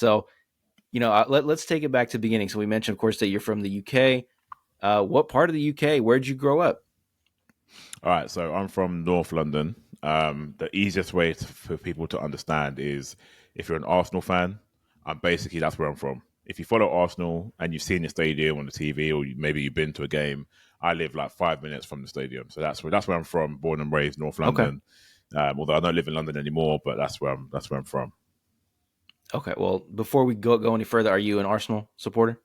So, let's take it back to the beginning. So we mentioned, of course, that you're from the UK. What part of the UK? Where'd you grow up? All right, so I'm from North London. The easiest way for people to understand is if you're an Arsenal fan, that's where I'm from. If you follow Arsenal and you've seen the stadium on the TV, or maybe you've been to a game, I live like 5 minutes from the stadium, so that's where I'm from. Born and raised, North Okay. London. Although I don't live in London anymore, but that's where I'm from. Okay. Well, before we go any further, are you an Arsenal supporter?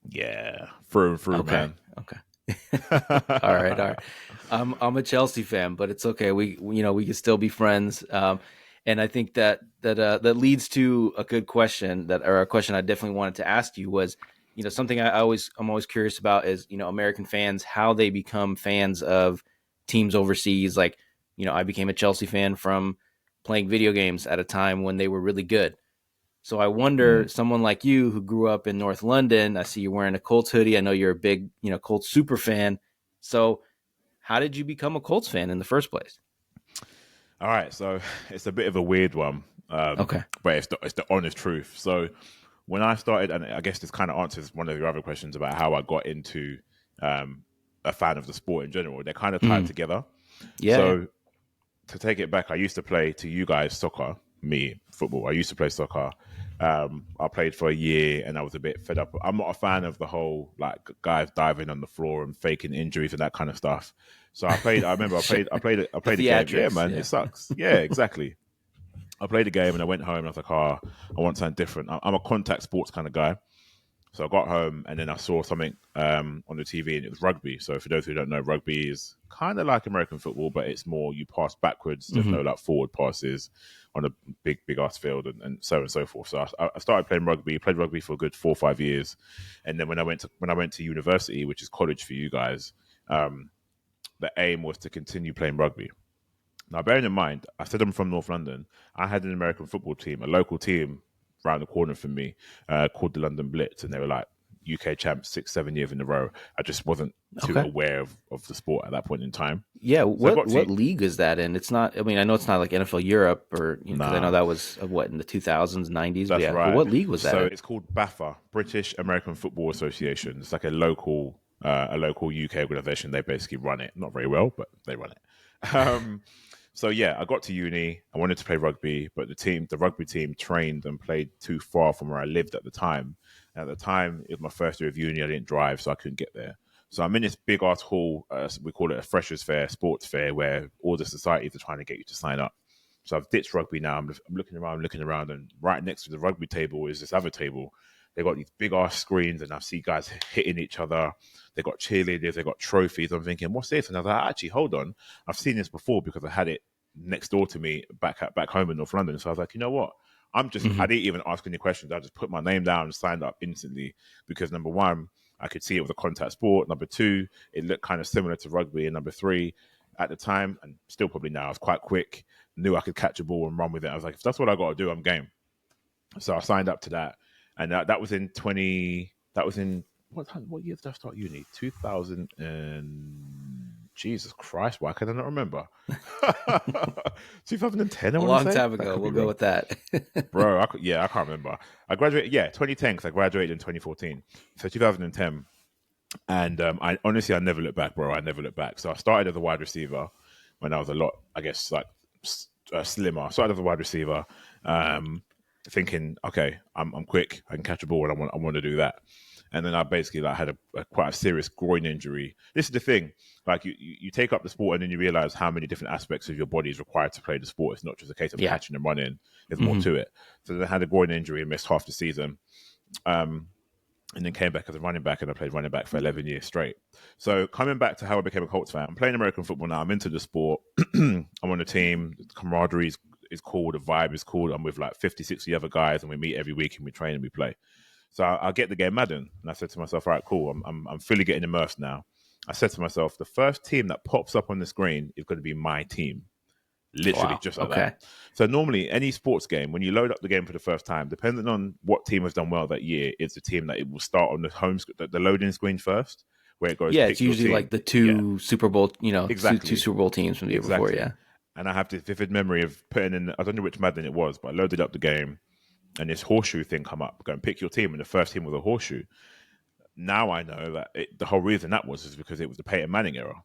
Yeah, through and through, Okay. man. Okay. All right. All right. I'm a Chelsea fan, but it's okay. We can still be friends. And I think that leads to a good question or a question I definitely wanted to ask you was, something I'm always curious about is, American fans, how they become fans of teams overseas. Like, I became a Chelsea fan from playing video games at a time when they were really good. So I wonder, Mm. someone like you who grew up in North London, I see you wearing a Colts hoodie. I know you're a big, Colts super fan. So how did you become a Colts fan in the first place? All right, so it's a bit of a weird one, Okay. but it's the honest truth. So when I started, and I guess this kind of answers one of your other questions about how I got into a fan of the sport in general. They're kind of tied Mm. together. Yeah, yeah. So to take it back, I used to play to you guys soccer, me football. I used to play soccer. I played for a year, and I was a bit fed up. I'm not a fan of the whole like guys diving on the floor and faking injuries and that kind of stuff. So I played. I remember I Sure. played. I played. I The played a game. Yeah, theatrics. man, Yeah. it sucks. Yeah, exactly. I played a game and I went home and I was like, I want something different. I'm a contact sports kind of guy. So I got home and then I saw something on the TV and it was rugby. So for those who don't know, rugby is kind of like American football, but it's more you pass backwards. There's Hmm. no like forward passes on a big ass field and so on and so forth. So I started playing rugby, played rugby for a good 4 or 5 years, and then when I went to university, which is college for you guys, the aim was to continue playing rugby. Now, bearing in mind, I said I'm from North London. I had an American football team, a local team around the corner from me, called the London Blitz, and they were like UK champs 6, 7 years in a row. I just wasn't too Okay. aware of the sport at that point in time. Yeah. So I What got to what league is that in? It's not. I mean, I know it's not like NFL Europe or because I know nah, that was in the 2000s, 90s. But that's yeah. But right. what league was that So in? it's called BAFA, British American Football Association. It's like a local UK organization. They basically run it, not very well, but they run it. So yeah, I got to uni. I wanted to play rugby, but the rugby team trained and played too far from where I lived at the time. And at the time, it was my first year of uni. I didn't drive, so I couldn't get there. So I'm in this big art hall. We call it a freshers fair, sports fair, where all the societies are trying to get you to sign up. So I've ditched rugby now. I'm looking around, and right next to the rugby table is this other table. They got these big ass screens, and I see guys hitting each other. They got cheerleaders, they got trophies. I'm thinking, what's this? And I was like, actually, hold on. I've seen this before because I had it next door to me back home in North London. So I was like, you know what? I Hmm. didn't even ask any questions. I just put my name down and signed up instantly because number one, I could see it was a contact sport. Number two, it looked kind of similar to rugby. And number three, at the time, and still probably now, I was quite quick, knew I could catch a ball and run with it. I was like, if that's what I got to do, I'm game. So I signed up to that. And that was in 20, that was in, what year did I start uni? 2000 and, Jesus Christ, why can I not remember? 2010, I A want to long say. time That ago. could be We'll go wrong. with that. Bro, I can't remember. I graduated, 2010, because I graduated in 2014. So 2010. And I never look back, bro. I never look back. So I started as a wide receiver when I was a lot, I guess, like slimmer. I started as a wide receiver, thinking, okay, I'm quick. I can catch a ball, and I want to do that. And then I basically like had a quite a serious groin injury. This is the thing, like you take up the sport and then you realize how many different aspects of your body is required to play the sport. It's not just a case of Yeah. catching and running. There's more Hmm. to it. So then I had a groin injury and missed half the season. And then came back as a running back, and I played running back for 11 years straight. So coming back to how I became a Colts fan, I'm playing American football now. I'm into the sport. I'm on a team. The camaraderie is cool. The vibe is cool. I'm with like 50, 60 other guys, and we meet every week and we train and we play. So I get the game Madden, and I said to myself, all right, cool. I'm fully getting immersed now. I said to myself, the first team that pops up on the screen is going to be my team. Literally Wow. just like that. Okay. So normally any sports game, when you load up the game for the first time, depending on what team has done well that year, is the team that it will start on the loading screen first, where it goes Yeah, it's pick your usually like team. the Yeah, two Super Bowl, two exactly, Super Bowl teams from the year before. exactly. Yeah. And I have this vivid memory of putting in. I don't know which Madden it was, but I loaded up the game. and this horseshoe thing come up. Go and pick your team, and the first team was a horseshoe. Now I know that the whole reason that was is because it was the Peyton Manning era.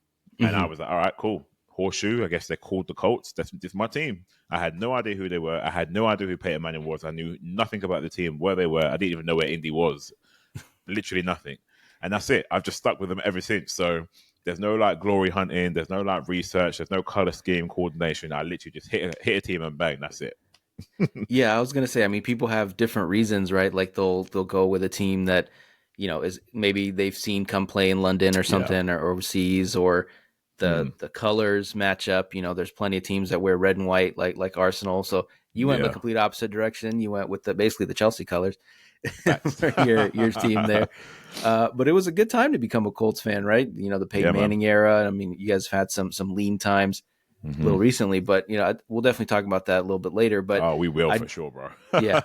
And I Mm-hmm. was like, all right, cool. Horseshoe, I guess they're called the Colts. This is my team. I had no idea who they were. I had no idea who Peyton Manning was. I knew nothing about the team, where they were. I didn't even know where Indy was. Literally nothing. And that's it. I've just stuck with them ever since. So there's no like glory hunting. There's no like research. There's no color scheme coordination. I literally just hit a team and bang, that's it. Yeah, I was gonna say. I mean, people have different reasons, right? Like they'll go with a team that, is maybe they've seen come play in London or Yeah. something, or overseas, or the Mm, the colors match up. There's plenty of teams that wear red and white, like Arsenal. So you went in the yeah. complete opposite direction. You went with basically the Chelsea colors Facts. for your team there. But it was a good time to become a Colts fan, right? The Peyton Yeah, man. Manning era. I mean, you guys have had some lean times a Hmm. little recently, but we'll definitely talk about that a little bit later. But Oh, we will I for sure, bro. yeah.